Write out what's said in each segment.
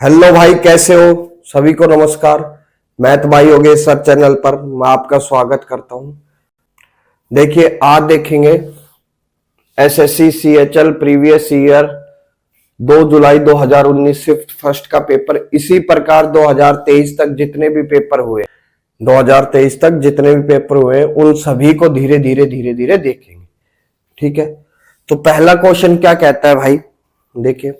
Hello भाई, कैसे हो? सभी को नमस्कार। मैथ भाई योगेश सर चैनल पर मैं आपका स्वागत करता हूं। देखिए, आज देखेंगे एसएससी सीएचएल प्रीवियस ईयर 2 जुलाई 2019 शिफ्ट फर्स्ट का पेपर। इसी प्रकार 2023 तक जितने भी पेपर हुए 2023 तक जितने भी पेपर हुए उन सभी को धीरे धीरे धीरे धीरे देखेंगे। ठीक है, तो पहला क्वेश्चन क्या कहता है भाई, देखिए।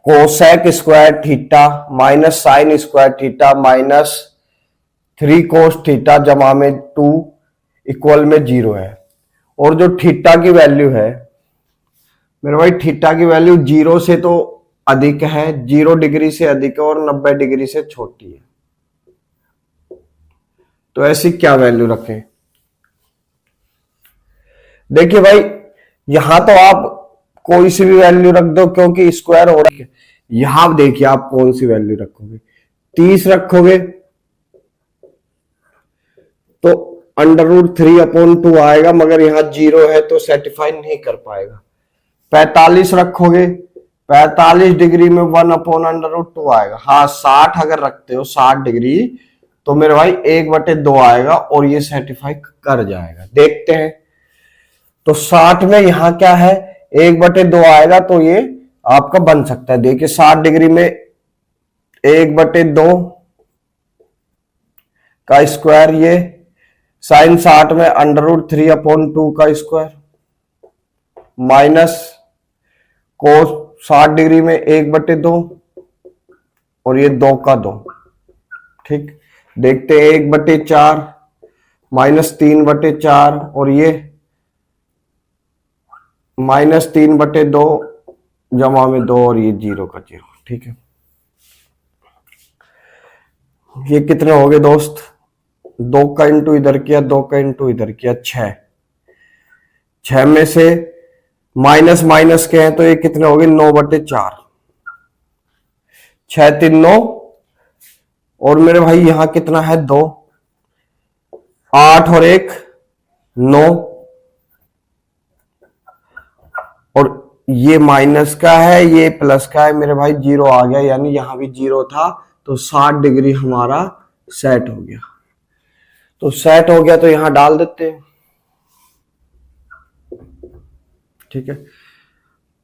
Cosec square theta minus sine square theta minus 3 cos theta जमा में 2 इक्वल में 0 है। और जो थीटा की वैल्यू है मेरे भाई, थीटा की वैल्यू 0 से तो अधिक है, 0 डिग्री से अधिक है और 90 डिग्री से छोटी है। तो ऐसी क्या वैल्यू रखें? देखिए भाई, यहां तो आप कोई सी भी वैल्यू रख दो क्योंकि स्क्वायर हो रहा है। यहां देखिए आप कौन सी वैल्यू रखोगे, 30 रखोगे तो √3/2 आएगा, मगर यहां 0 है तो सेटिफाई नहीं कर पाएगा। 45 रखोगे, 45 डिग्री में 1/√2 आएगा। हाँ, 60 अगर रखते हो 60 डिग्री तो मेरे भाई 1/2 आएगा और ये सेटिफाई कर जाएगा। देखते हैं, तो 60 में यहां क्या है, 1/2 आएगा तो ये आपका बन सकता है। देखिए 60 डिग्री में 1/2 का स्क्वायर, ये साइन 60 में √3/2 का स्क्वायर माइनस कोस 60 डिग्री में 1/2 और ये 2 का 2। ठीक, देखते हैं 1/4 माइनस 3/4 और ये माइनस 3/2 जमा में 2 और ये 0 का 0। ठीक है, ये कितने हो गए दोस्त? 2 का इंटू इधर किया, 2 का इंटू इधर किया, 6। 6 में से माइनस माइनस के हैं तो ये कितने हो गए? 9/4। 6 3 9 और मेरे भाई यहां कितना है? 2, 8 और 1 9 और ये माइनस का है, ये प्लस का है। मेरे भाई 0 आ गया, यानी यहां भी 0 था तो 60 डिग्री हमारा सेट हो गया। तो सेट हो गया तो यहां डाल देते हैं। ठीक है,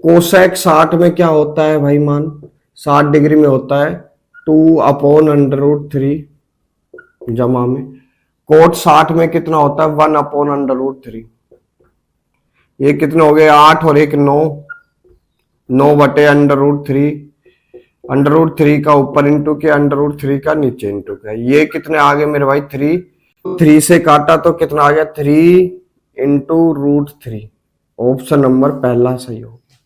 कोसेक 60 में क्या होता है भाई? मान 60 डिग्री में होता है 2/√3 जमा में कोट 60 में कितना होता है? 1/√3। ये कितने हो गए? 8 और 1 9, 9/√3। √3 का ऊपर इंटू किया, √3 का नीचे इंटू किया। ये कितने आ गए मेरे भाई? 3 से काटा तो कितना आ गया? 3 × √3। ऑप्शन नंबर पहला सही हो गया।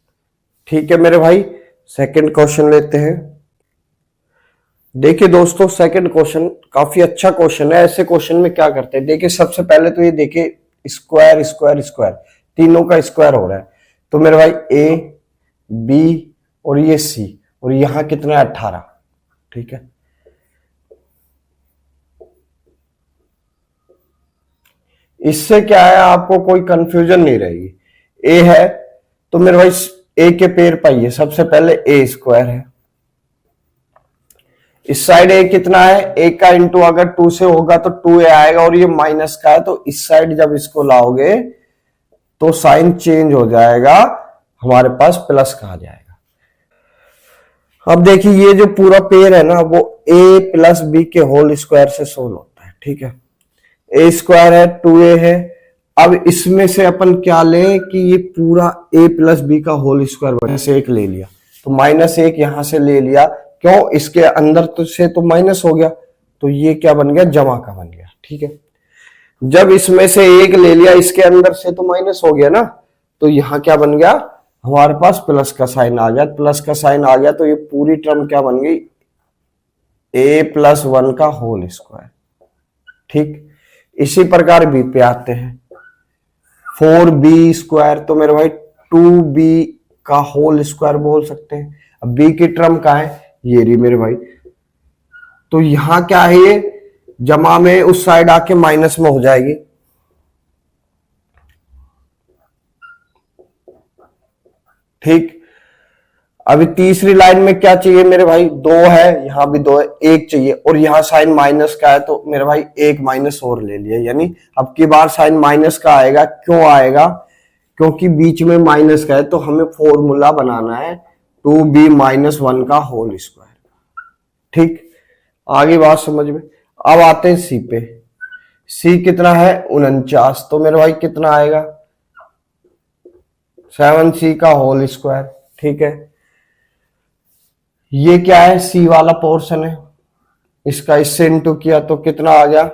ठीक है मेरे भाई, सेकंड क्वेश्चन लेते हैं। देखिए दोस्तों, सेकंड क्वेश्चन काफी अच्छा क्वेश्चन है। ऐसे क्वेश्चन में क्या करते हैं, देखिए सबसे पहले तो ये देखिए स्क्वायर स्क्वायर स्क्वायर, तीनों का स्क्वायर हो रहा है। तो मेरे भाई ए बी और ये सी और यहां कितना है? 18। ठीक है, इससे क्या है, आपको कोई कंफ्यूजन नहीं रहेगी। ए है तो मेरे भाई ए के पेड़ पाइए, सबसे पहले ए स्क्वायर है। इस साइड ए कितना है? ए का इंटू अगर 2 से होगा तो 2a आएगा और ये माइनस का है तो इस साइड जब इसको लाओगे तो साइन चेंज हो जाएगा, हमारे पास प्लस का आ जाएगा। अब देखिए ये जो पूरा पेयर है ना, वो a प्लस बी के होल स्क्वायर से सोल्व होता है। ठीक है, ए स्क्वायर है, 2a है। अब इसमें से अपन क्या लें कि ये पूरा a प्लस बी का होल स्क्वायर माइनस 1 ले लिया, तो -1 यहां से ले लिया। क्यों? इसके अंदर तो से तो माइनस हो गया, तो ये क्या बन गया? जमा का बन गया। ठीक है, जब इसमें से 1 ले लिया, इसके अंदर से तो माइनस हो गया ना, तो यहां क्या बन गया? हमारे पास प्लस का साइन आ गया। प्लस का साइन आ गया तो ये पूरी टर्म क्या बन गई? a+1 का होल स्क्वायर। ठीक, इसी प्रकार बी पे आते हैं, 4b स्क्वायर, तो मेरे भाई 2b का होल स्क्वायर बोल सकते हैं। अब बी की टर्म का है ये रही मेरे भाई, तो यहां क्या है? ये जमा में उस साइड आके माइनस में हो जाएगी। ठीक, अभी तीसरी लाइन में क्या चाहिए मेरे भाई, 2 है, यहां भी 2 है, 1 चाहिए, और यहां साइन माइनस का है तो मेरे भाई 1 माइनस और ले लिया, यानी अब की बार साइन माइनस का आएगा। क्यों आएगा, क्योंकि बीच में माइनस का है, तो हमें फॉर्मूला बनाना है 2b-1 का होल स्क्वायर। ठीक, आगे बात समझ में। अब आते हैं सी पे। सी कितना है, 49, तो मेरे भाई कितना आएगा, 7c का होल स्क्वायर। ठीक है, ये क्या है, सी वाला पोर्शन है, इसका इससे इंटू किया तो कितना आ गया,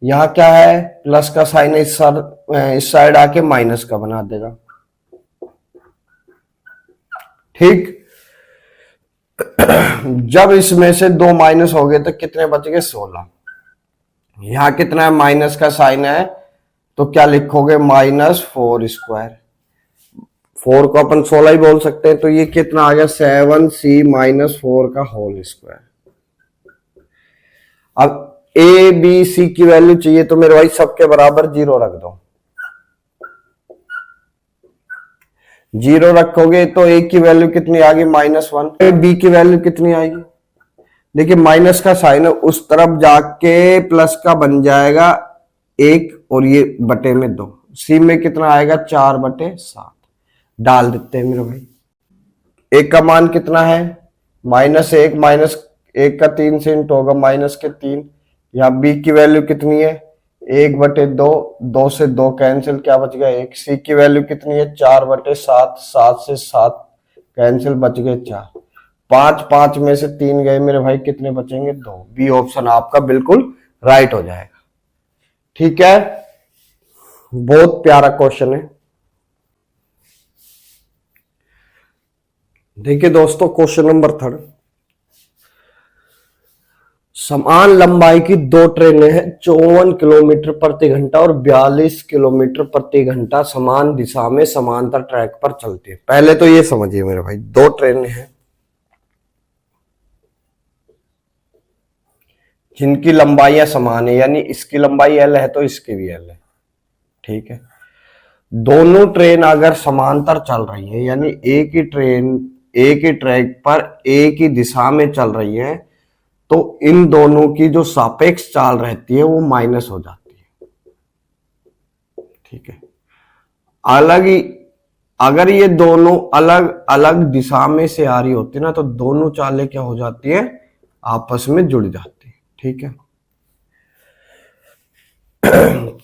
यहां क्या है, प्लस का साइन है, इस साइड आके माइनस का बना देगा। ठीक, जब इसमें से 2 माइनस हो गए तो कितने बच गए, 16। यहां कितना है, माइनस का साइन है, तो क्या लिखोगे, -4 स्क्वायर। 4 को अपन 16 ही बोल सकते हैं, तो ये कितना आ गया, 7c-4 का होल स्क्वायर। अब ए बी सी की वैल्यू चाहिए, तो मेरे भाई सबके बराबर 0 रख दो। 0 रखोगे तो ए की वैल्यू कितनी आ गई, -1। बी की वैल्यू कितनी आएगी, देखिए माइनस का साइन है, उस तरफ जाके प्लस का बन जाएगा 1, और ये बटे में 2। सी में कितना आएगा, 4/7 डाल देते हैं मेरे भाई। एक का मान कितना है, -1, -1 का 3 से इंटू होगा, -3। यहाँ बी की वैल्यू कितनी है, 1/2, 2 से 2 कैंसिल, क्या बच गया 1। सी की वैल्यू कितनी है, 4/7, 7 से 7 कैंसिल, बच गए 4। 5 में से 3 गए मेरे भाई, कितने बचेंगे, 2। बी ऑप्शन आपका बिल्कुल राइट हो जाएगा। ठीक है, बहुत प्यारा क्वेश्चन है। देखिए दोस्तों, क्वेश्चन नंबर 3, समान लंबाई की 2 ट्रेनें हैं, 54 किलोमीटर प्रति घंटा और 42 किलोमीटर प्रति घंटा समान दिशा में समांतर ट्रैक पर चलती है। पहले तो ये समझिए मेरे भाई, 2 ट्रेनें हैं जिनकी लंबाइयां समान है, यानी इसकी लंबाई L है तो इसकी भी L है। ठीक है, दोनों ट्रेन अगर समांतर चल रही है, यानी एक ही ट्रेन एक ही ट्रैक पर एक ही दिशा में चल रही है, तो इन दोनों की जो सापेक्ष चाल रहती है वो माइनस हो जाती है। ठीक है, अलग ही अगर ये दोनों अलग अलग दिशा में से आ रही होती ना, तो दोनों चालें क्या हो जाती है, आपस में जुड़ जाती है। ठीक है,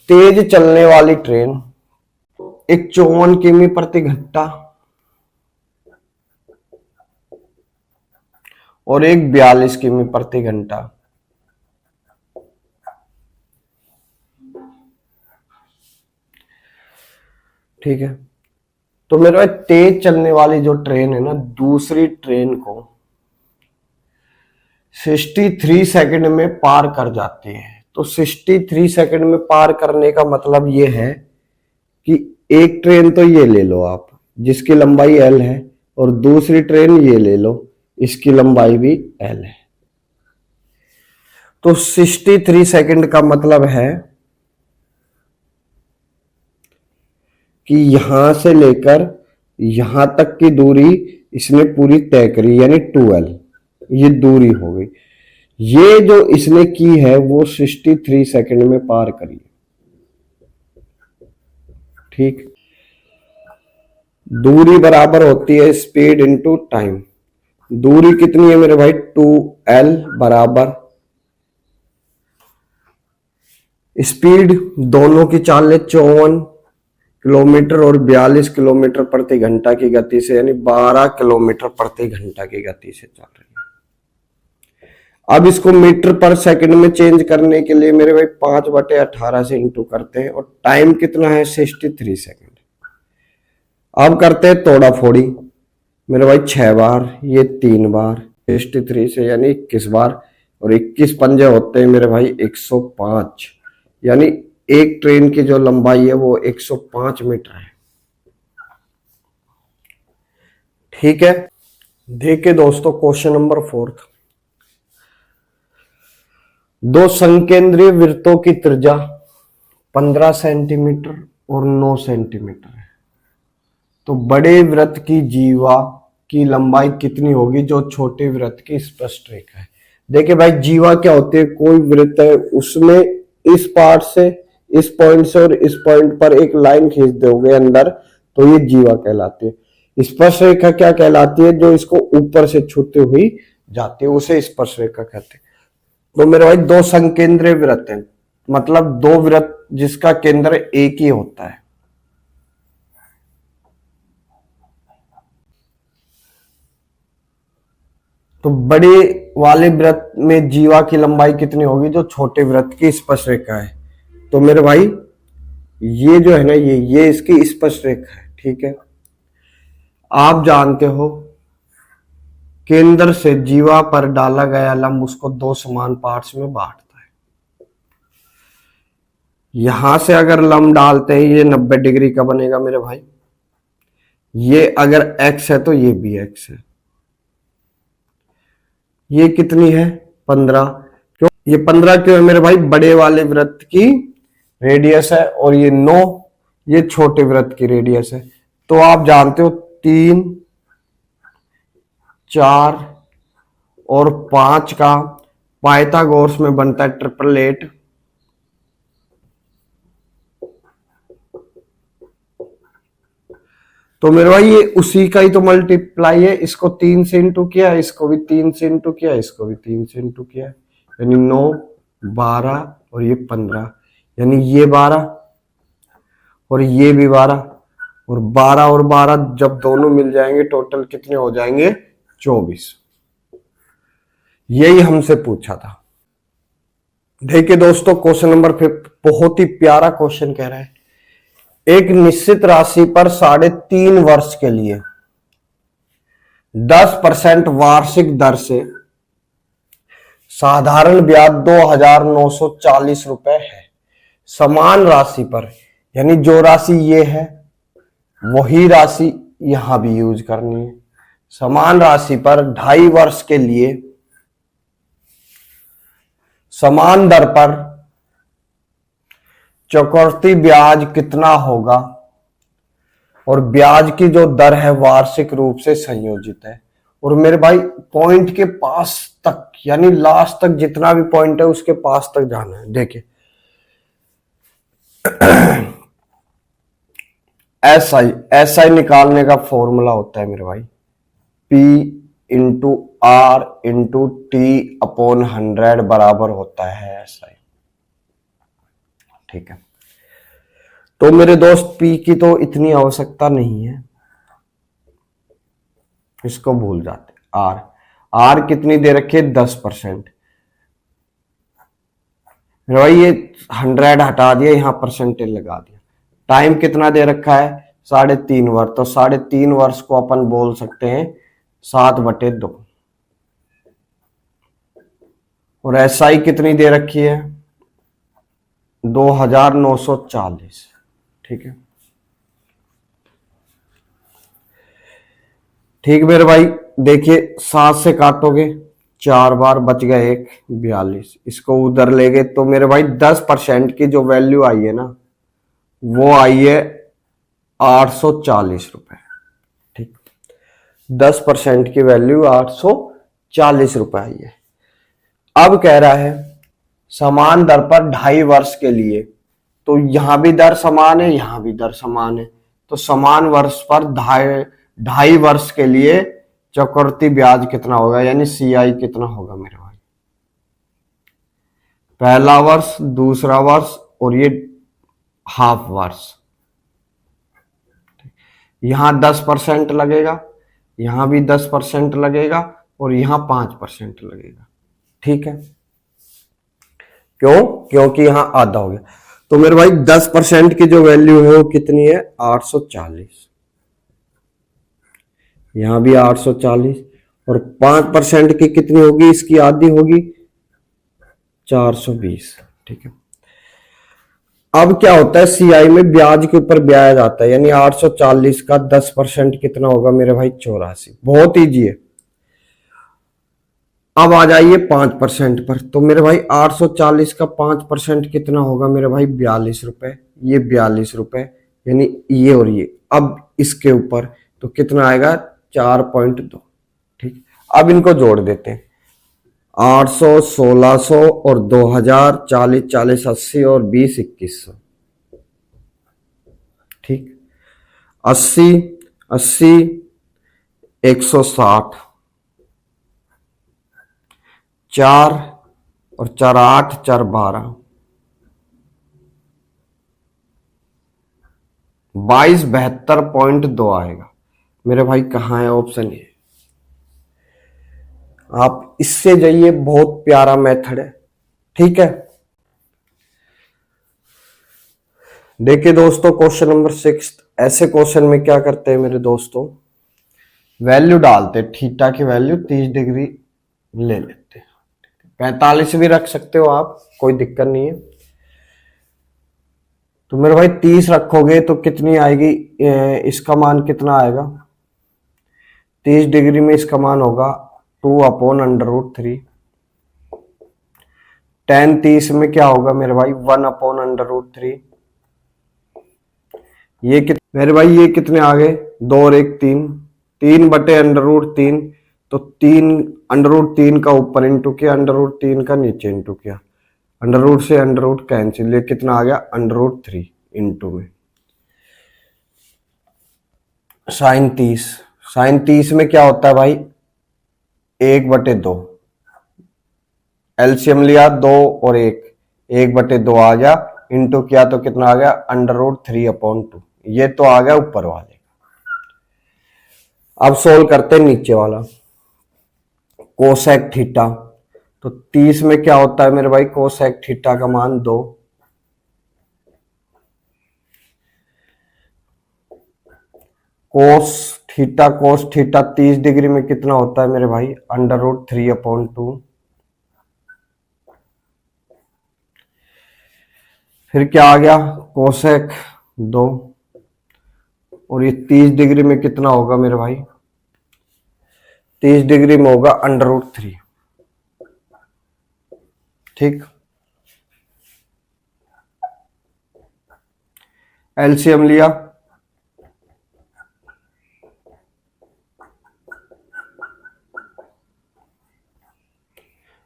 तेज चलने वाली ट्रेन एक 54 किमी प्रति घंटा और एक 42 किमी प्रति घंटा ठीक है, तो मेरे तेज चलने वाली जो ट्रेन है ना, दूसरी ट्रेन को 63 सेकंड में पार कर जाती है। तो 63 सेकंड में पार करने का मतलब ये है कि एक ट्रेन तो ये ले लो आप, जिसकी लंबाई L है, और दूसरी ट्रेन ये ले लो, इसकी लंबाई भी L है। तो 63 सेकंड का मतलब है कि यहां से लेकर यहां तक की दूरी इसने पूरी तय करी, यानी 2L ये दूरी हो गई। ये जो इसने की है वो 63 सेकंड में पार करी। ठीक, दूरी बराबर होती है स्पीड इनटू टाइम। दूरी कितनी है मेरे भाई, 2L बराबर स्पीड, दोनों की चालें 54 किलोमीटर और 42 किलोमीटर प्रति घंटा की गति से, यानी 12 किलोमीटर प्रति घंटा की गति से चल रही है। अब इसको मीटर पर सेकंड में चेंज करने के लिए मेरे भाई 5/18 से इंटू करते हैं, और टाइम कितना है, 63 सेकंड। अब करते हैं तोड़ा फोड़ी मेरे भाई, 6 बार, ये 3 बार, 63 से यानी 21 बार, और 21 पंजे होते हैं मेरे भाई 105, यानी एक ट्रेन की जो लंबाई है वो 105 मीटर है। ठीक है, देखिए दोस्तों, क्वेश्चन नंबर 4, दो संकेंद्रीय वृत्तों की त्रिज्या 15 सेंटीमीटर और 9 सेंटीमीटर है। तो बड़े वृत्त की जीवा की लंबाई कितनी होगी जो छोटे वृत्त की स्पष्ट रेखा है। देखिए भाई, जीवा क्या होती है, कोई वृत्त है उसमें इस पार्ट से, इस पॉइंट से और इस पॉइंट पर एक लाइन खींच दोगे अंदर, तो ये जीवा कहलाती है। स्पर्श रेखा क्या कहलाती है, जो इसको ऊपर से छूती हुई जाती है, उसे स्पर्श रेखा कहते हैं। तो मेरे भाई दो संकेंद्रीय वृत्त हैं, मतलब दो वृत्त जिसका केंद्र एक ही होता है। तो बड़े वाले वृत्त में जीवा की लंबाई कितनी होगी जो छोटे वृत्त की स्पर्श रेखा है। तो मेरे भाई ये जो है ना, ये इसकी स्पर्श रेखा है, ठीक है। आप जानते हो केंद्र से जीवा पर डाला गया लंब उसको दो समान पार्ट्स में बांटता है। यहां से अगर लंब डालते हैं, ये 90 डिग्री का बनेगा मेरे भाई। ये अगर x है तो ये भी x है। ये कितनी है, 15। क्यों ये 15 क्यों है मेरे भाई, बड़े वाले वृत्त की रेडियस है, और ये 9 ये छोटे वृत्त की रेडियस है। तो आप जानते हो 3, 4 और 5 का पाइथागोरस में बनता है 888। तो मेरे भाई ये उसी का ही तो मल्टीप्लाई है, इसको 3 से इंटू किया, इसको भी 3 से इंटू किया, इसको भी 3 से इंटू किया, यानी 9, 12 और ये 15, यानी ये 12 और ये भी 12, और 12 और 12 जब दोनों मिल जाएंगे टोटल कितने हो जाएंगे, 24। यही हमसे पूछा था। देखिए दोस्तों, क्वेश्चन नंबर 5 बहुत ही प्यारा क्वेश्चन कह रहा है, एक निश्चित राशि पर 3.5 वर्ष के लिए 10% वार्षिक दर से साधारण ब्याज 2,940 रुपए है। समान राशि पर, यानी जो राशि ये है वही राशि यहां भी यूज करनी है। समान राशि पर 2.5 वर्ष के लिए समान दर पर चक्रवृद्धि ब्याज कितना होगा, और ब्याज की जो दर है वार्षिक रूप से संयोजित है। और मेरे भाई पॉइंट के पास तक, यानी लास्ट तक जितना भी पॉइंट है उसके पास तक जाना है। देखिए एसआई निकालने का फॉर्मूला होता है मेरे भाई, P into R into T upon 100 बराबर होता है एसआई, ठीक है। तो मेरे दोस्त P की तो इतनी आवश्यकता नहीं है, इसको भूल जाते। आर कितनी दे रखी है, 10%। भाई ये 100 हटा दिया, यहां परसेंटेज लगा दिया। टाइम कितना दे रखा है, 3.5 वर्ष। तो 3.5 वर्ष को अपन बोल सकते हैं 7/2। और एसआई कितनी दे रखी है, 2,940, ठीक है। ठीक मेरे भाई, देखिए 7 से काटोगे 4 बार, बच गए 1, 42। इसको उधर ले गए तो मेरे भाई 10% की जो वैल्यू आई है ना, वो आई है 840 रुपए, ठीक। 10% की वैल्यू 840 रुपए आई है। अब कह रहा है समान दर पर 2.5 वर्ष के लिए, तो यहां भी दर समान है, यहां भी दर समान है। तो समान वर्ष पर 2.5 वर्ष के लिए चक्रवृद्धि ब्याज कितना होगा, यानी सीआई कितना होगा मेरे भाई। पहला वर्ष, दूसरा वर्ष और ये हाफ वर्ष। यहां 10% लगेगा, यहां भी 10% लगेगा और यहां 5% लगेगा, ठीक है। क्यों, क्योंकि यहां आधा हो गया। तो मेरे भाई 10% की जो वैल्यू है वो कितनी है, 840। यहां भी 840, और 5% की कितनी होगी, इसकी आधी होगी 420, ठीक है। अब क्या होता है, सीआई में ब्याज के ऊपर ब्याज आता है, यानी 840 का 10% कितना होगा मेरे भाई, 84। बहुत ईजी है। अब आ जाइए 5% पर, तो मेरे भाई 840 का 5% कितना होगा मेरे भाई, 42 रुपए। ये 42 रुपए, यानी ये और ये। अब इसके ऊपर तो कितना आएगा, 4.2। ठीक, अब इनको जोड़ देते हैं। 800, 1600 और 2000, 40, 40, 80 और 20, 2100। ठीक, 80, 80, 160, 4 और 4 8, 4 12, 2272.2 आएगा मेरे भाई। कहाँ है ऑप्शन ए? आप इससे जाइए, बहुत प्यारा मेथड है। ठीक है, देखिए दोस्तों, क्वेश्चन नंबर 6। ऐसे क्वेश्चन में क्या करते हैं मेरे दोस्तों, वैल्यू डालते, थीटा की वैल्यू 30 डिग्री ले लेते हैं। 45 भी रख सकते हो आप, कोई दिक्कत नहीं है। तो मेरे भाई 30 रखोगे तो कितनी आएगी, इसका मान कितना आएगा? 30 डिग्री में इसका मान होगा 2/√3। tan 30 में क्या होगा मेरे भाई? 1/√3। ये मेरे भाई ये कितने आ गए? 2 और 1 3, 3/√3। तो 3/√3 का ऊपर इंटू किया, √3 का नीचे इंटू किया, अंडर से अंडर कैंसिल, ये कितना आ गया? √3 इंटू में sin 30। sin 30 में क्या होता है भाई? 1/2। एलसीएम लिया 2 और 1, 1/2 आ गया, इंटू किया तो कितना आ गया? √3/2। ये तो आ गया ऊपर वाले। अब सोल्व करते हैं नीचे वाला, कोसेक थीटा। तो 30 में क्या होता है मेरे भाई? कोसेक थीटा का मान 2। कोस थीटा 30 डिग्री में कितना होता है मेरे भाई? √3/2। फिर क्या आ गया? कोसेक 2। और ये 30 डिग्री में कितना होगा मेरे भाई? 30 डिग्री में होगा √3। ठीक, एलसीएम लिया,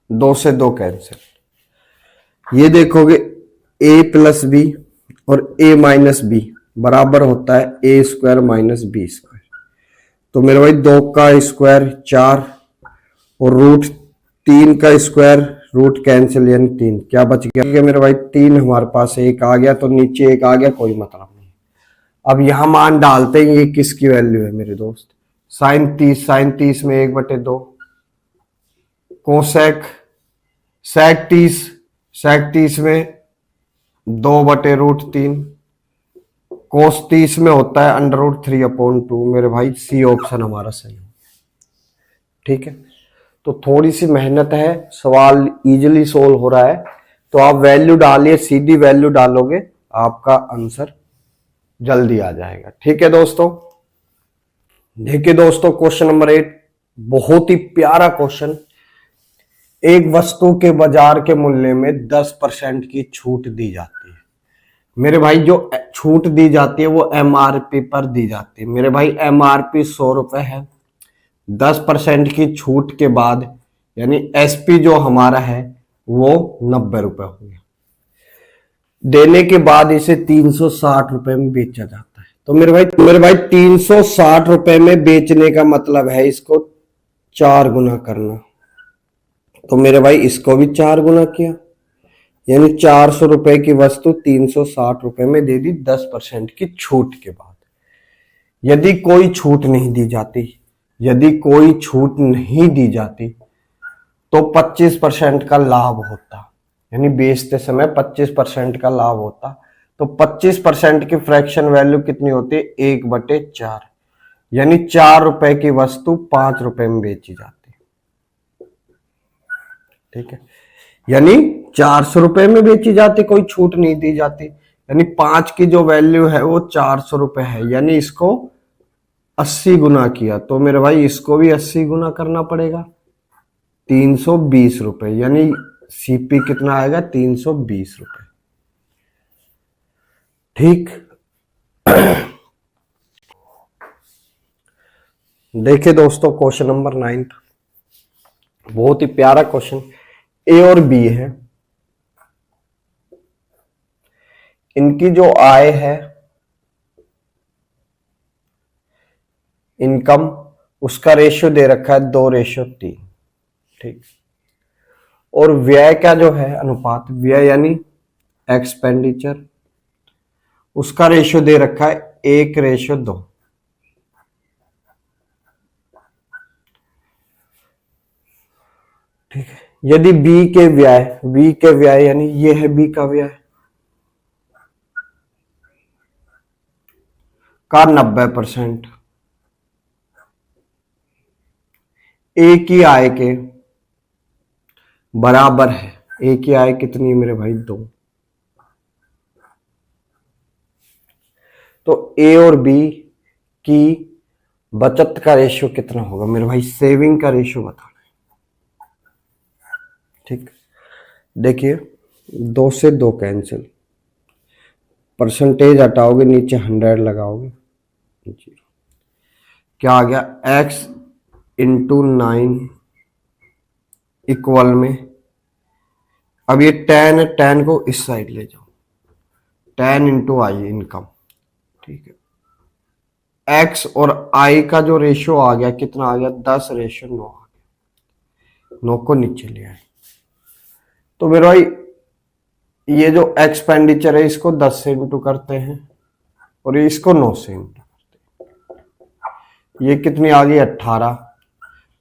2 से 2 कैंसिल। ये देखोगे a प्लस बी और a माइनस बी बराबर होता है a² माइनस b²। तो मेरे भाई 2 का स्क्वायर 4 और √3 का स्क्वायर, रूट कैंसिल यानी 3। क्या बच गया मेरे भाई? 3 हमारे पास एक आ गया, तो नीचे एक आ गया, कोई मतलब नहीं। अब यहां मान डालते हैं, ये किसकी वैल्यू है मेरे दोस्त? sin 30 में 1/2। कोसेक sec 30 में 2/√3। कोस 30 में होता है √3/2। मेरे भाई सी ऑप्शन हमारा सही है। ठीक है, तो थोड़ी सी मेहनत है, सवाल इजीली सोल्व हो रहा है। तो आप वैल्यू डालिए, सीधी वैल्यू डालोगे, आपका आंसर जल्दी आ जाएगा। ठीक है दोस्तों, देखिए दोस्तों, क्वेश्चन नंबर 8 बहुत ही प्यारा क्वेश्चन। एक वस्तु के बाजार के मूल्य में 10% की छूट दी जाती है। मेरे भाई जो छूट दी जाती है वो एमआरपी पर दी जाती है। मेरे भाई एमआरपी 100 रुपए है, 10% की छूट के बाद यानी एसपी जो हमारा है वो 90 रुपए हो गया। देने के बाद इसे 360 रुपए में बेचा जाता है। तो मेरे भाई 360 रुपए में बेचने का मतलब है इसको 4 गुना करना। तो मेरे भाई इसको भी 4 गुना किया, यानी 400 रुपए की वस्तु 360 रुपए में दे दी 10% की छूट के बाद। यदि कोई छूट नहीं दी जाती, यदि कोई छूट नहीं दी जाती तो 25% का लाभ होता, यानी बेचते समय 25% का लाभ होता। तो 25% की फ्रैक्शन वैल्यू कितनी होती है? 1/4, यानी 4 रुपए की वस्तु 5 रुपए में बेची जाती। ठीक है, यानी 400 रुपए में बेची जाती, कोई छूट नहीं दी जाती, यानी 5 की जो वैल्यू है वो 400 रुपए है, यानी इसको 80 गुना किया। तो मेरे भाई इसको भी 80 गुना करना पड़ेगा, 320 रुपए, यानी सीपी कितना आएगा? 320 रुपए। ठीक, देखिए दोस्तों, क्वेश्चन नंबर 9 बहुत ही प्यारा क्वेश्चन। ए और बी है, इनकी जो आय है, इनकम, उसका रेशियो दे रखा है 2:3। ठीक। और व्यय का जो है अनुपात, व्यय यानी एक्सपेंडिचर, उसका रेशियो दे रखा है 1:2। ठीक है। यदि बी के व्यय यानी ये है बी का व्यय का 90% ए की आय के बराबर है। ए की आय कितनी है मेरे भाई? 2। तो ए और बी की बचत का रेशियो कितना होगा मेरे भाई? सेविंग का रेशियो बताना है। ठीक। देखिए, 2 से 2 कैंसिल, परसेंटेज हटाओगे, नीचे 100 लगाओगे, 0। क्या आ गया? x इंटू 9 इक्वल में, अब ये 10 है, 10 को इस साइड ले जाओ, 10 इंटू आई इनकम। ठीक है। x और i का जो रेशियो आ गया, कितना आ गया? 10:9 आ गया। 9 को नीचे ले आए। तो मेरे भाई ये जो एक्सपेंडिचर है, इसको 10 से इंटू करते हैं और इसको 9 से इंटू करते हैं। ये कितनी आ गई? 18।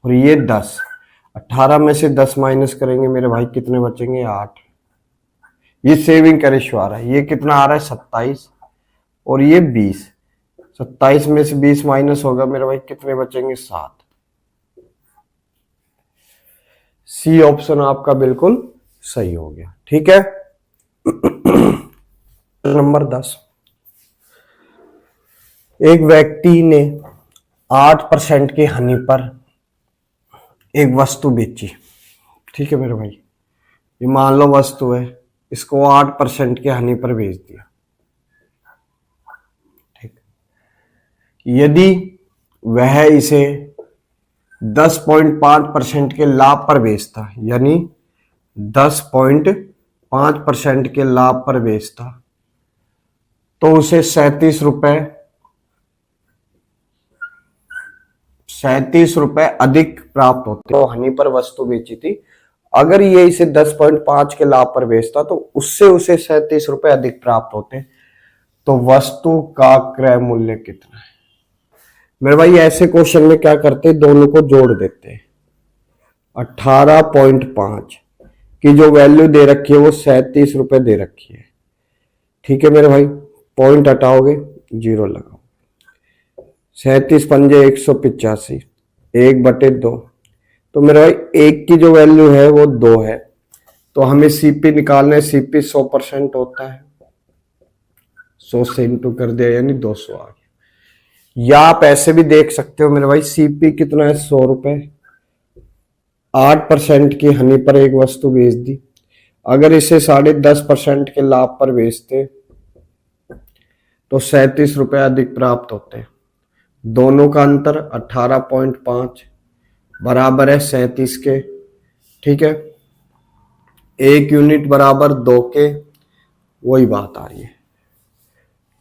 और ये 10। 18 में से 10 माइनस करेंगे मेरे भाई, कितने बचेंगे? 8। ये सेविंग का रेशियो आ रहा है। ये कितना आ रहा है? 27। और ये 20। 27 में से 20 माइनस होगा मेरे भाई, कितने बचेंगे? 7। सी ऑप्शन आपका बिल्कुल सही हो गया। ठीक है। नंबर 10, एक व्यक्ति ने 8% की हानि पर एक वस्तु बेची। ठीक है मेरे भाई, ये मान लो वस्तु है, इसको 8% की हानि पर बेच दिया। ठीक। यदि वह इसे 10.5% के लाभ पर बेचता, यानी 10.5% के लाभ पर बेचता, तो उसे 37 रुपए अधिक प्राप्त होते। तो हानि पर वस्तु बेची थी, अगर ये इसे 10.5 के लाभ पर बेचता तो उससे उसे 37 रुपए अधिक प्राप्त होते। तो वस्तु का क्रय मूल्य कितना है? मेरे भाई ऐसे क्वेश्चन में क्या करते हैं, दोनों को जोड़ देते हैं। 18.5 की जो वैल्यू दे रखी है वो 37 रुपए दे रखी है। ठीक है मेरे भाई, पॉइंट हटाओगे, 0 लगाओ। 37 पंजे 185, 1/2। तो मेरे भाई एक की जो वैल्यू है वो 2 है, तो हमें सीपी निकालना है। सीपी 100% होता है, 100 से इंटू कर दिया यानी 200 आ गया। या आप ऐसे भी देख सकते हो मेरे भाई, सीपी कितना है? 100 रुपए। 8% की हानि पर एक वस्तु बेच दी, अगर इसे 10.5% के लाभ पर बेचते तो 37 रुपए अधिक प्राप्त होते। दोनों का अंतर 18.5 बराबर है 37 के। ठीक है, 1 यूनिट बराबर 2 के, वही बात आ रही है।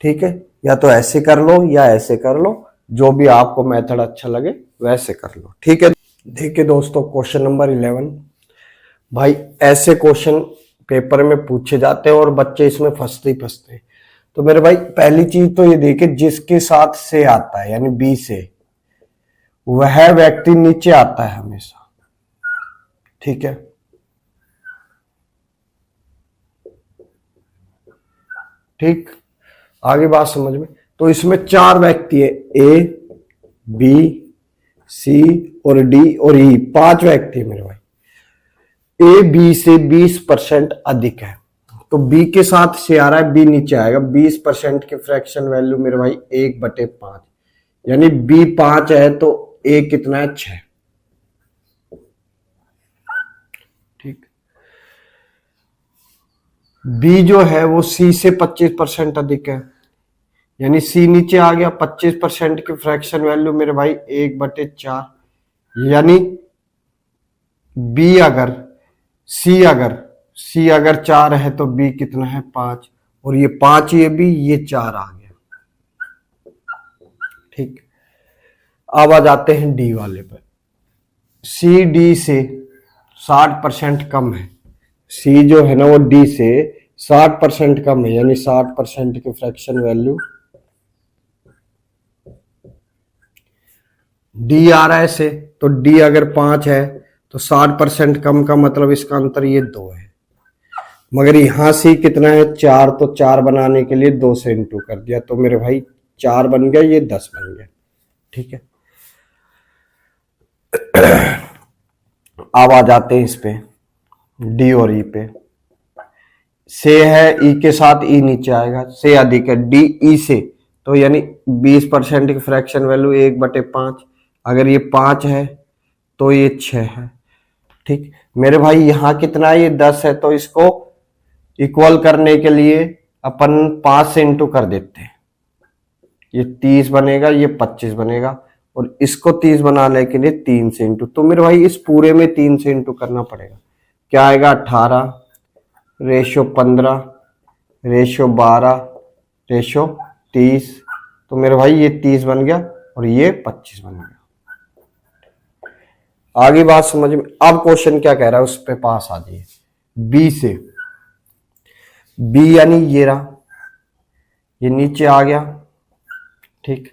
ठीक है, या तो ऐसे कर लो या ऐसे कर लो, जो भी आपको मेथड अच्छा लगे वैसे कर लो। ठीक है। देखिए दोस्तों, क्वेश्चन नंबर 11, भाई ऐसे क्वेश्चन पेपर में पूछे जाते हैं और बच्चे इसमें फंसते ही फंसते हैं। तो मेरे भाई पहली चीज तो ये देखिए, जिसके साथ से आता है यानी बी से, वह व्यक्ति नीचे आता है हमेशा। ठीक है। ठीक, आगे बात समझ में। तो इसमें 4 व्यक्ति है, ए, बी, सी और डी और ई, 5 व्यक्ति है मेरे भाई। ए बी से 20% अधिक है, तो बी के साथ से आ रहा है, बी नीचे आएगा। 20% की फ्रैक्शन वैल्यू मेरे भाई 1/5, यानी बी 5 है तो ए कितना है? 6। ठीक। बी जो है वो सी से 25% अधिक है, यानी सी नीचे आ गया। 25% की फ्रैक्शन वैल्यू मेरे भाई 1/4, यानी बी अगर सी अगर 4 है तो बी कितना है 5, और ये 5 ये बी, ये 4 आ गया। ठीक, अब आ जाते हैं डी वाले पर। सी डी से 60% कम है। सी जो है ना वो डी से 60% कम है, यानी 60% की फ्रैक्शन वैल्यू डी आ रहा है से, तो डी अगर 5 है तो 60% कम का मतलब इसका अंतर ये 2 है। मगर यहां सी कितना है 4, तो 4 बनाने के लिए 2 से इंटू कर दिया, तो मेरे भाई 4 बन गया, ये 10 बन गया। ठीक है, अब आ जाते हैं इस पे डी और ई पे। से है ई के साथ ई नीचे आएगा, से अधिक है डी ई से, तो यानी 20% की फ्रैक्शन वैल्यू 1/5। अगर ये 5 है तो ये 6 है। ठीक, मेरे भाई यहां कितना है, ये 10 है, तो इसको इक्वल करने के लिए अपन 5 से इंटू कर देते हैं। ये 30 बनेगा, ये 25 बनेगा, और इसको 30 बनाने के लिए 3 से इंटू। तो मेरे भाई इस पूरे में 3 से इंटू करना पड़ेगा। क्या आएगा 18 रेशो 15 रेशो 12 रेशो 30। तो मेरे भाई ये 30 बन गया और ये 25 बन गया। आगे बात समझ में। अब क्वेश्चन क्या कह रहा है उस पे पास आ जाइए। बी से, बी यानी ये रहा, ये नीचे आ गया। ठीक,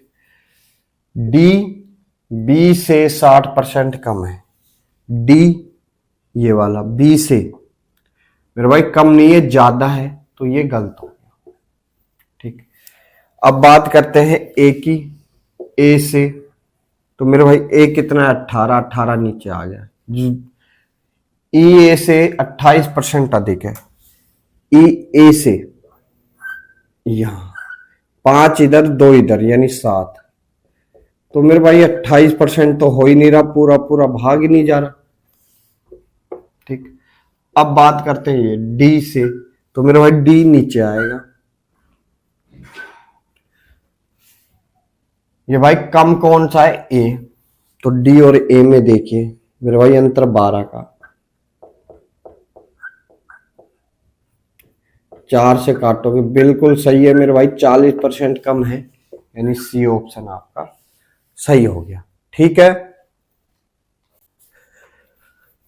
डी बी से 60% कम है। डी ये वाला बी से मेरे भाई कम नहीं है, ज्यादा है, तो ये गलत हो गया। ठीक, अब बात करते हैं ए की। ए से तो मेरे भाई ए कितना है 18, 18 नीचे आ गया। ई ए से 28% अधिक है। ई ए से यहां 5 इधर 2 इधर यानी 7, तो मेरे भाई 28% तो हो ही नहीं रहा, पूरा पूरा भाग ही नहीं जा रहा। ठीक, अब बात करते हैं ये डी से, तो मेरे भाई डी नीचे आएगा। ये भाई कम कौन सा है ए, तो डी और ए में देखिए मेरे भाई अंतर 12 का, 4 से काटोगे बिल्कुल सही है मेरे भाई, 40% कम है, यानी सी ऑप्शन आपका सही हो गया। ठीक है,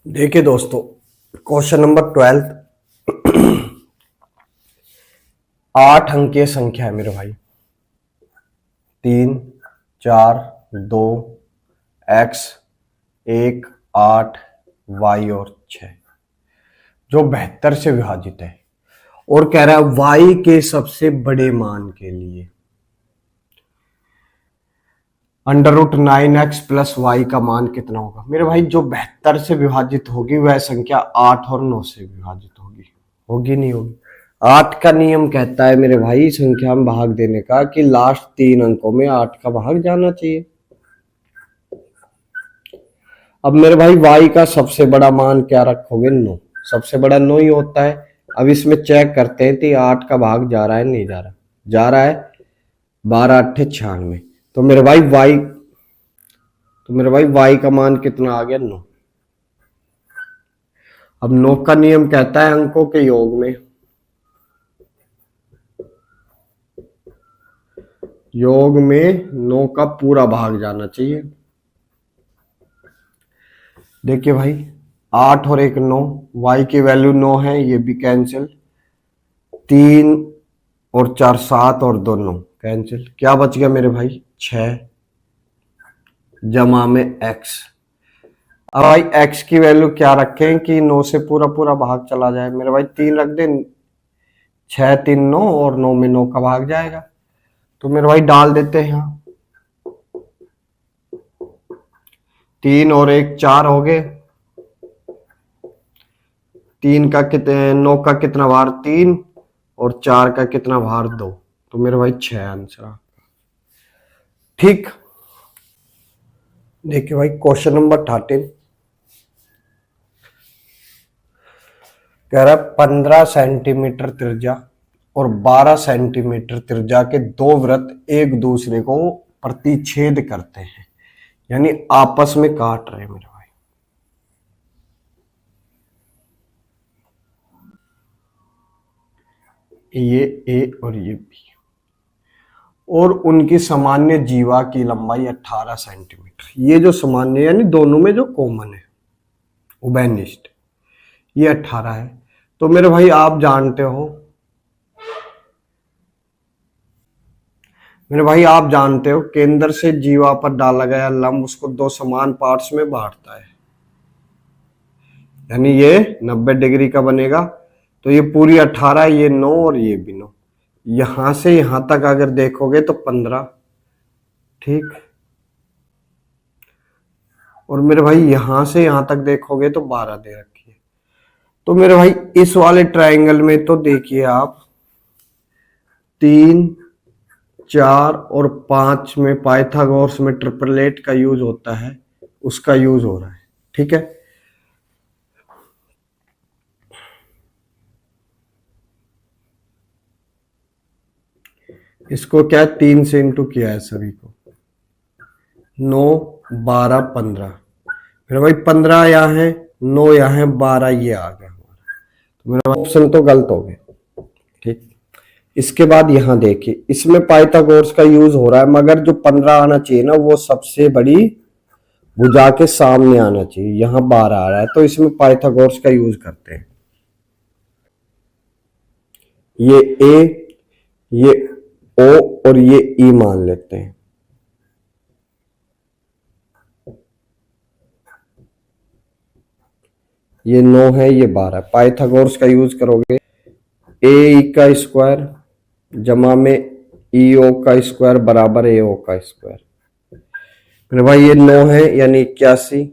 देखिए दोस्तों क्वेश्चन नंबर 12। 8 अंकीय संख्या है मेरे भाई, 3 4 2 x 1 8 y और 6, जो 72 से विभाजित है, और कह रहा है y के सबसे बड़े मान के लिए √9x + y का मान कितना होगा। मेरे भाई जो 72 से विभाजित होगी वह संख्या 8 और 9 से विभाजित होगी, होगी नहीं होगी। 8 का नियम कहता है मेरे भाई संख्या में भाग देने का कि लास्ट 3 अंकों में 8 का भाग जाना चाहिए। अब मेरे भाई y का सबसे बड़ा मान क्या रखोगे 9, सबसे बड़ा 9 ही होता है। अब इसमें चेक करते हैं कि 8 का भाग जा रहा है नहीं जा रहा, जा रहा है। 12 8 96, तो मेरे भाई y का मान कितना आ गया 9। अब 9 का नियम कहता है अंकों के योग में, योग में 9 का पूरा भाग जाना चाहिए। देखिए भाई 8 और 1 9, y की वैल्यू 9 है, ये भी कैंसिल। 3 और 4 7 और 2 9 कैंसिल। क्या बच गया मेरे भाई 6 जमा में x। अब भाई x की वैल्यू क्या रखें कि 9 से पूरा पूरा भाग चला जाए। मेरे भाई 3 रख दे, 6 3 9 और 9 में 9 का भाग जाएगा, तो मेरे भाई डाल देते हैं यहाँ। 3 और 1 4 हो गए, 3 का कितने 9 का कितना भार 3 और 4 का कितना भार 2, तो मेरे भाई 6 आंसर। ठीक, देखिए भाई क्वेश्चन नंबर 13 कह रहा 15 सेंटीमीटर त्रिज्या और 12 सेंटीमीटर त्रिज्या के दो वृत्त एक दूसरे को प्रतिच्छेद करते हैं, यानी आपस में काट रहे हैं मेरे भाई। ये ए और ये बी, और उनकी सामान्य जीवा की लंबाई 18 सेंटीमीटर। ये जो सामान्य यानी दोनों में जो कॉमन है, उभयनिष्ठ, ये 18 है। तो मेरे भाई आप जानते हो, मेरे भाई आप जानते हो केंद्र से जीवा पर डाला गया लंब उसको दो समान पार्ट्स में बांटता है, यानी ये 90 डिग्री का बनेगा। तो ये पूरी 18, ये 9 और ये भी 9। यहां से यहां तक अगर देखोगे तो 15, ठीक। और मेरे भाई यहां से यहां तक देखोगे तो 12 दे रखी है। तो मेरे भाई इस वाले ट्रायंगल में तो देखिए आप 3, 4 और 5 में पाइथागोरस में ट्रिपलेट का यूज होता है, उसका यूज हो रहा है, ठीक है। इसको क्या 3 से इंटू किया है सभी को, 9, 12, 15। मेरा भाई 15 यहाँ है, 9 यहाँ है, 12 ये आ गया हमारा। तो मेरा ऑप्शन तो गलत हो गया, ठीक। इसके बाद यहाँ देखिए, इसमें पाइथागोरस का यूज हो रहा है, मगर जो 15 आना चाहिए ना वो सबसे बड़ी भुजा के सामने आना चाहिए। यहाँ 12 आ रहा है, तो इसमें पाइथागोरस का यूज करते हैं। ये ए, ये ओ और ये ई मान लेते हैं। ये 9 है, ये 12। पाइथागोरस का यूज करोगे, ए का स्क्वायर जमा में ई ओ का स्क्वायर बराबर ए ओ का स्क्वायर। मेरे भाई ये 9 है यानी 81,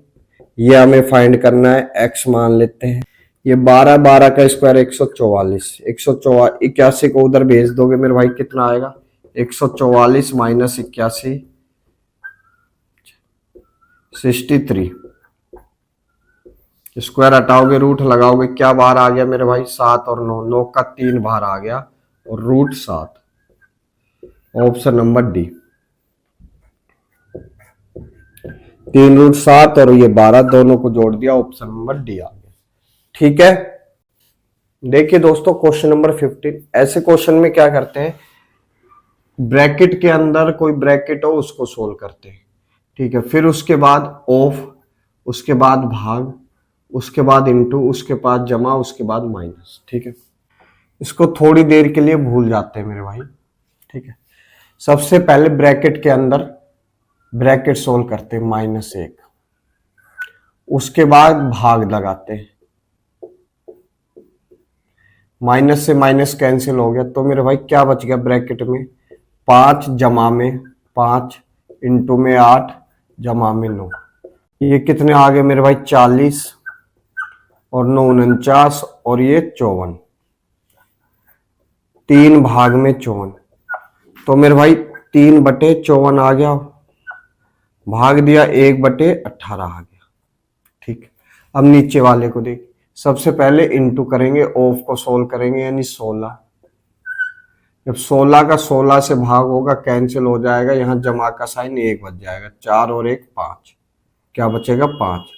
ये हमें फाइंड करना है, एक्स मान लेते हैं। ये 12, 12 का स्क्वायर 144, 181 को उधर भेज दोगे मेरे भाई कितना आएगा, 144 माइनस 81, 63। स्क्वायर हटाओगे, रूट लगाओगे, क्या बाहर आ गया मेरे भाई, 7 और 9, 9 का 3 बाहर आ गया और root 7। Option number D, 3 root 7 और ये 12 दोनों को जोड़ दिया, ऑप्शन नंबर डी आ गया, ठीक है। देखिए दोस्तों क्वेश्चन नंबर 15। ऐसे क्वेश्चन में क्या करते हैं, ब्रैकेट के अंदर कोई ब्रैकेट हो उसको सोल्व करते हैं, ठीक है। फिर उसके बाद ऑफ, उसके बाद भाग, उसके बाद इंटू, उसके बाद जमा, उसके बाद माइनस, ठीक है। इसको थोड़ी देर के लिए भूल जाते हैं मेरे भाई, ठीक है। सबसे पहले ब्रैकेट के अंदर ब्रैकेट सोल्व करते हैं, -1, उसके बाद भाग लगाते हैं, माइनस से माइनस कैंसिल हो गया, तो मेरे भाई क्या बच गया ब्रैकेट में, 5 जमा में 5 इंटू में 8 जमा में 9। ये कितने आ गए मेरे भाई, 40 और 9 49 और ये 54, 3 भाग में 54। तो मेरे भाई 3/54 आ गया, भाग दिया 1/18 आ गया, ठीक। अब नीचे वाले को देख, सबसे पहले इंटू करेंगे, ऑफ को सोल्व करेंगे, यानी 16। जब 16 का 16 से भाग होगा कैंसिल हो जाएगा, यहां जमा का साइन 1 बच जाएगा, 4 और 1 5, क्या बचेगा 5।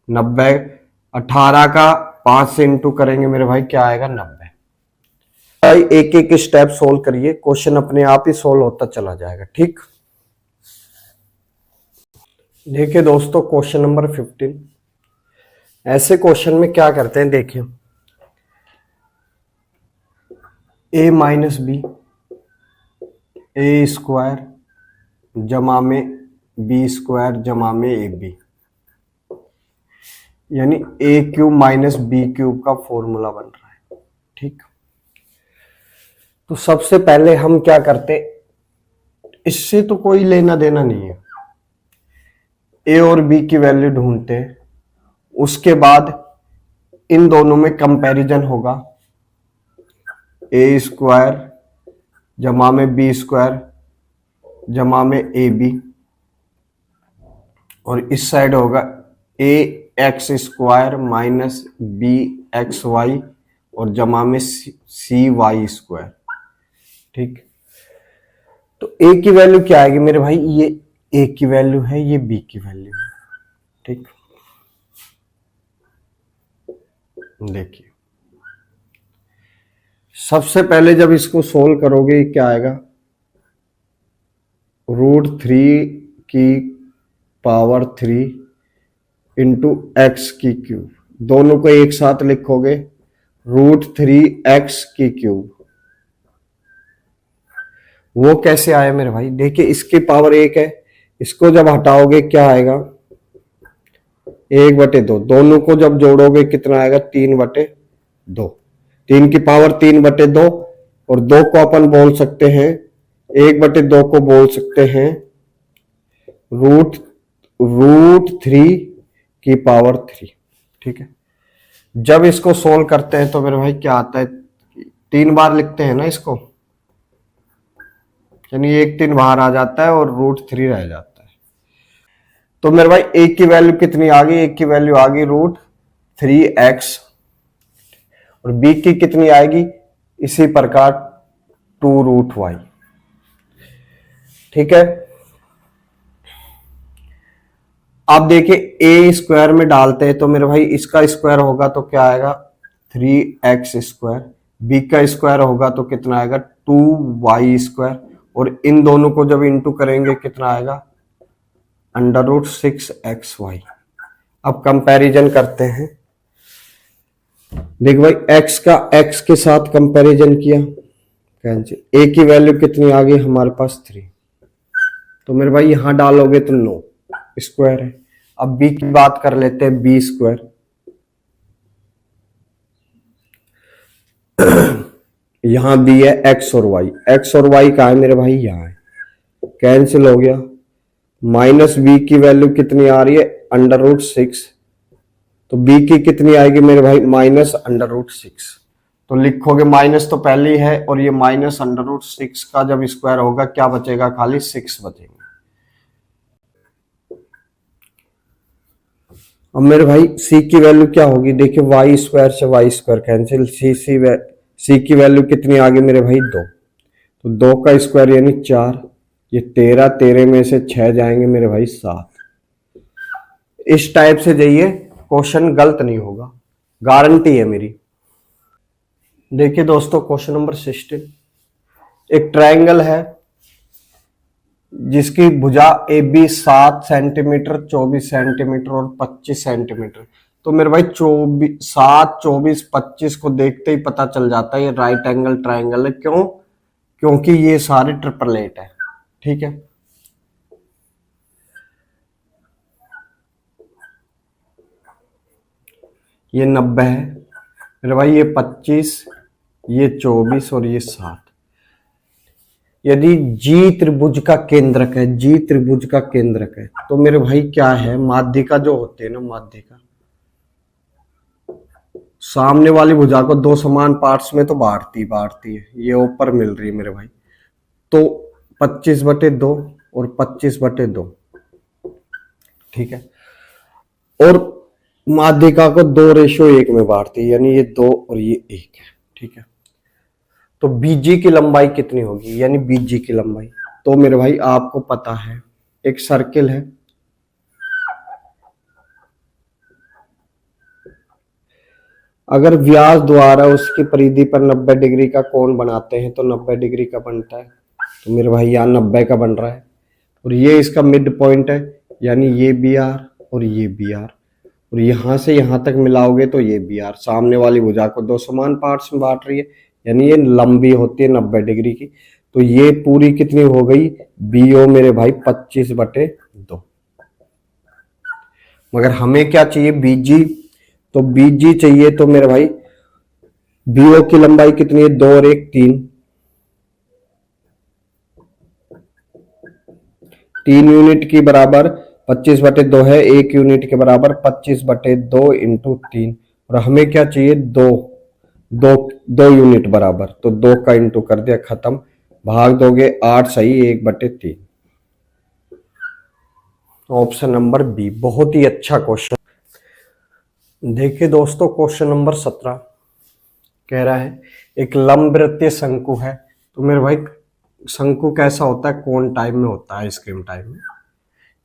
90, 18 का 5 से इंटू करेंगे मेरे भाई, क्या आएगा 90। भाई एक एक स्टेप सोल्व करिए, क्वेश्चन अपने आप ही सोल्व होता चला जाएगा, ठीक। देखिए दोस्तों क्वेश्चन नंबर 15। ऐसे क्वेश्चन में क्या करते हैं, देखिए a minus B, A square जमा में बी स्क्वायर जमा में ए बी, यानी A cube minus B cube का फॉर्मूला बन रहा है, ठीक। तो सबसे पहले हम क्या करते, इससे तो कोई लेना देना नहीं है, ए और बी की वैल्यू ढूंढते हैं, उसके बाद इन दोनों में कंपैरिजन होगा, ए स्क्वायर जमा में बी स्क्वायर जमा में ए बी, और इस साइड होगा a x square minus b x y और जमा में सी वाई स्क्वायर। ठीक। तो ए की वैल्यू क्या आएगी मेरे भाई, ये ए की वैल्यू है, ये बी की वैल्यू है। ठीक, देखिए सबसे पहले जब इसको सोल्व करोगे क्या आएगा, √3 की पावर 3 इंटू एक्स की क्यूब, दोनों को एक साथ लिखोगे √3x की क्यूब। वो कैसे आया मेरे भाई, देखिए इसकी पावर 1 है, इसको जब हटाओगे क्या आएगा, 1/2, दोनों को जब जोड़ोगे कितना आएगा, 3/2। 3 की पावर 3/2, और 2 को अपन बोल सकते हैं, 1/2 को बोल सकते हैं √3 की पावर 3। ठीक है, जब इसको सोल्व करते हैं तो मेरे भाई क्या आता है, 3 बार लिखते हैं ना इसको, यानी 1 3 बाहर आ जाता है और √3 रह जाता है। तो मेरे भाई ए की वैल्यू कितनी आ गई, ए की वैल्यू आ गई √3x, और बी की कितनी आएगी, इसी प्रकार 2√y। ठीक है, आप देखिए ए स्क्वायर में डालते हैं तो मेरे भाई इसका स्क्वायर होगा तो क्या आएगा, 3x², बी का स्क्वायर होगा तो कितना आएगा, 2y², और इन दोनों को जब इंटू करेंगे कितना आएगा, √6xy। अब कंपैरिजन करते हैं, देख भाई x का x के साथ कंपैरिजन किया, कैंसिल, a की वैल्यू कितनी आ गई हमारे पास 3, तो मेरे भाई यहां डालोगे तो 9 स्क्वायर है। अब b की बात कर लेते हैं, b², यहां b है, x और y कहा है मेरे भाई, यहां है, कैंसिल हो गया। माइनस b की वैल्यू कितनी आ रही है, √6, तो b की कितनी आएगी मेरे भाई, -√6, तो लिखोगे माइनस तो पहले ही है, और ये -√6 का जब स्क्वायर होगा क्या बचेगा, खाली 6 बचेंगे। अब मेरे भाई c की वैल्यू क्या होगी, देखिए y² से y² कैंसिल, c की वैल्यू कितनी आ गई मेरे भाई 2, तो 2 का स्क्वायर यानी 4, ये 13, 13 में से 6 जाएंगे मेरे भाई 7। इस टाइप से जाइए, क्वेश्चन गलत नहीं होगा, गारंटी है मेरी। देखिए दोस्तों क्वेश्चन नंबर 16, एक ट्रायंगल है जिसकी भुजा ए बी 7 सेंटीमीटर, 24 सेंटीमीटर और 25 सेंटीमीटर। तो मेरे भाई 7, 24, 25 को देखते ही पता चल जाता है ये राइट एंगल ट्रायंगल है। क्यों? क्योंकि ये सारे ट्रिपलेट है। ठीक है, ये 90 है मेरे भाई, ये 25, ये 24 और ये 7। यदि जी त्रिभुज का केंद्रक है, जी त्रिभुज का केंद्रक है, तो मेरे भाई क्या है, माध्यिका जो होते हैं ना, माध्यिका सामने वाली भुजा को 2 समान पार्ट्स में तो बांटती है, ये ऊपर मिल रही है मेरे भाई, तो 25/2 और 25/2। ठीक है, और माध्यिका को 2:1 में बांटती है, यानी ये 2 और ये 1 है। ठीक है, तो बीजी की लंबाई कितनी होगी, यानी बीजी की लंबाई, तो मेरे भाई आपको पता है एक सर्किल है, अगर व्यास द्वारा उसकी परिधि पर 90 डिग्री का कोण बनाते हैं तो 90 डिग्री का बनता है, तो मेरे भाई यहाँ 90 का बन रहा है, और ये इसका मिड पॉइंट है, यानी ये बी आर और ये बी आर, और यहां से यहां तक मिलाओगे तो ये बी आर सामने वाली भुजा को 2 समान पार्ट्स में बांट रही है, यानी ये लंबी होती है 90 डिग्री की, तो ये पूरी कितनी हो गई, बीओ मेरे भाई 25/2। मगर हमें क्या चाहिए, बीजी, तो बीजी चाहिए, तो मेरे भाई बीओ की लंबाई कितनी है, 2 और 1 3 यूनिट की बराबर 25/2 है, 1 यूनिट के बराबर 25/2 इंटू 3, और हमें क्या चाहिए, 2 यूनिट बराबर, तो 2 का इंटू कर दिया, खत्म, भाग दोगे 8 सही, 1/3। ऑप्शन नंबर बी, बहुत ही अच्छा क्वेश्चन। देखिए दोस्तों क्वेश्चन नंबर 17 कह रहा है, एक लंबवृत्तीय शंकु है तो मेरे भाई शंकु कैसा होता है, कोन टाइप में होता है, आइसक्रीम टाइप में।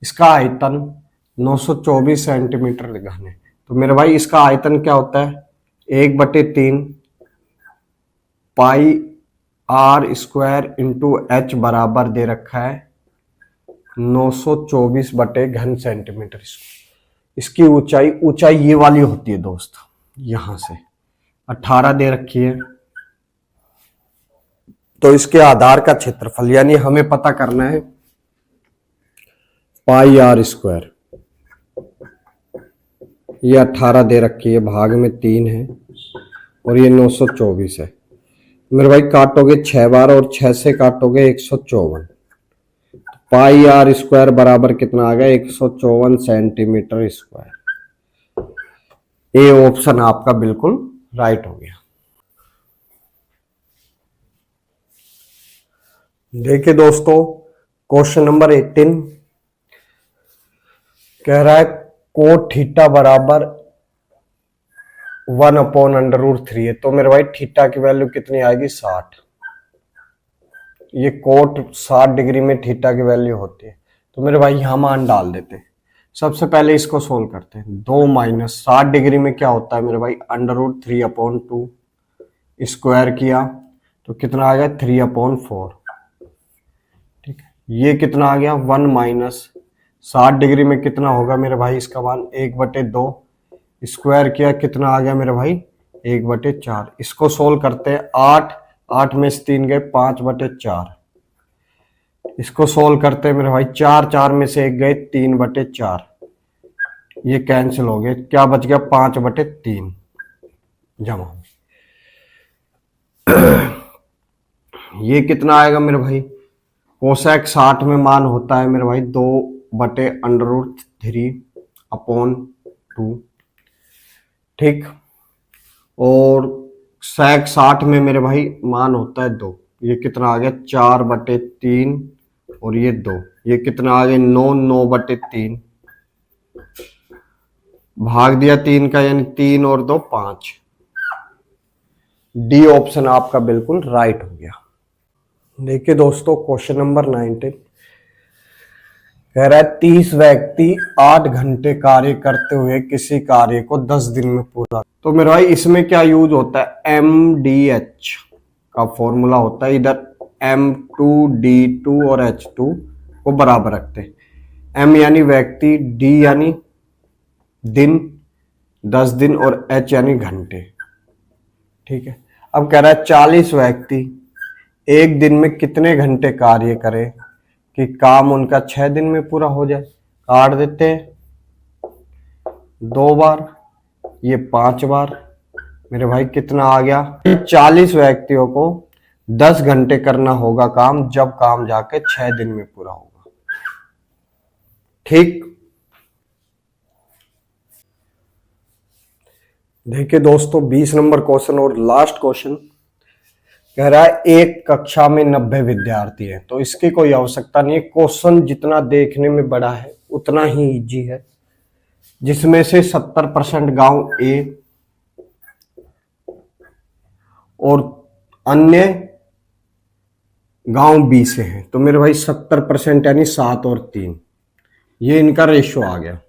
इसका आयतन 924 सेंटीमीटर घन है। तो मेरे भाई इसका आयतन क्या होता है, 1/3 पाई आर स्क्वायर इंटू एच बराबर दे रखा है 924 बटे घन सेंटीमीटर। इसकी ऊंचाई ये वाली होती है दोस्त, यहां से 18 दे रखी है। तो इसके आधार का क्षेत्रफल यानी हमें पता करना है पाई आर स्क्वायर, ये 18 दे रखी है, भाग में 3 है और ये 924 है। मेरे भाई काटोगे 6 बार और 6 से काटोगे 154। पाई आर स्क्वायर बराबर कितना आ गया, 154 सेंटीमीटर स्क्वायर। ए ऑप्शन आपका बिल्कुल राइट हो गया। देखिए दोस्तों, क्वेश्चन नंबर 18 कह रहा है कोट थीटा बराबर 1/√3 है। तो मेरे भाई थीटा की वैल्यू कितनी आएगी, 60। ये कोट 60 डिग्री में थीटा की वैल्यू होती है। तो मेरे भाई यहां मान डाल देते हैं। सबसे पहले इसको सोल्व करते हैं। 2 माइनस 60 डिग्री में क्या होता है मेरे भाई, √3/2 स्क्वायर किया तो कितना आ गया, 3/4। ठीक है, ये कितना आ गया, 1 माइनस 60 डिग्री में कितना होगा मेरे भाई, इसका मान 1/2 स्क्वायर किया, कितना आ गया मेरे भाई, 1/4। इसको सोल्व करते हैं। 8 में से 3 गए, 5/4। इसको सोल्व करते हैं मेरे भाई, 4 में से 1 गए, 3/4। ये कैंसिल हो गए, क्या बच गया, 5/3 जमा। ये कितना आएगा मेरे भाई, कोसेक 60 में मान होता है मेरे भाई 2/√3/2। ठीक, और सेक 60 में मेरे भाई मान होता है 2। ये कितना आ गया, 4/3 और ये 2, ये कितना आ गया, 9/3। भाग दिया 3 का, यानी 3 और 2 5। डी ऑप्शन आपका बिल्कुल राइट हो गया। देखिए दोस्तों, क्वेश्चन नंबर 19 कह रहा है 30 व्यक्ति 8 घंटे कार्य करते हुए किसी कार्य को 10 दिन में पूरा। तो मेरे भाई इसमें क्या यूज होता है, MDH का फॉर्मूला होता है। इधर M2D2 और H2 को बराबर रखते हैं। M यानी व्यक्ति, D यानी दिन 10 दिन और H यानी घंटे। ठीक है, अब कह रहा है 40 व्यक्ति एक दिन में कितने घंटे कार्य करें कि काम उनका 6 दिन में पूरा हो जाए। काट देते हैं, 2 बार, ये 5 बार। मेरे भाई कितना आ गया, 40 व्यक्तियों को 10 घंटे करना होगा काम, जब काम जाके 6 दिन में पूरा होगा। ठीक, देखिए दोस्तों 20 नंबर क्वेश्चन और लास्ट क्वेश्चन कह रहा है एक कक्षा में 90 विद्यार्थी है। तो इसकी कोई आवश्यकता नहीं है, क्वेश्चन जितना देखने में बड़ा है उतना ही इजी है। जिसमें से 70% गांव ए और अन्य गांव बी से है। तो मेरे भाई 70% यानी 7 और 3, ये इनका रेशियो आ गया।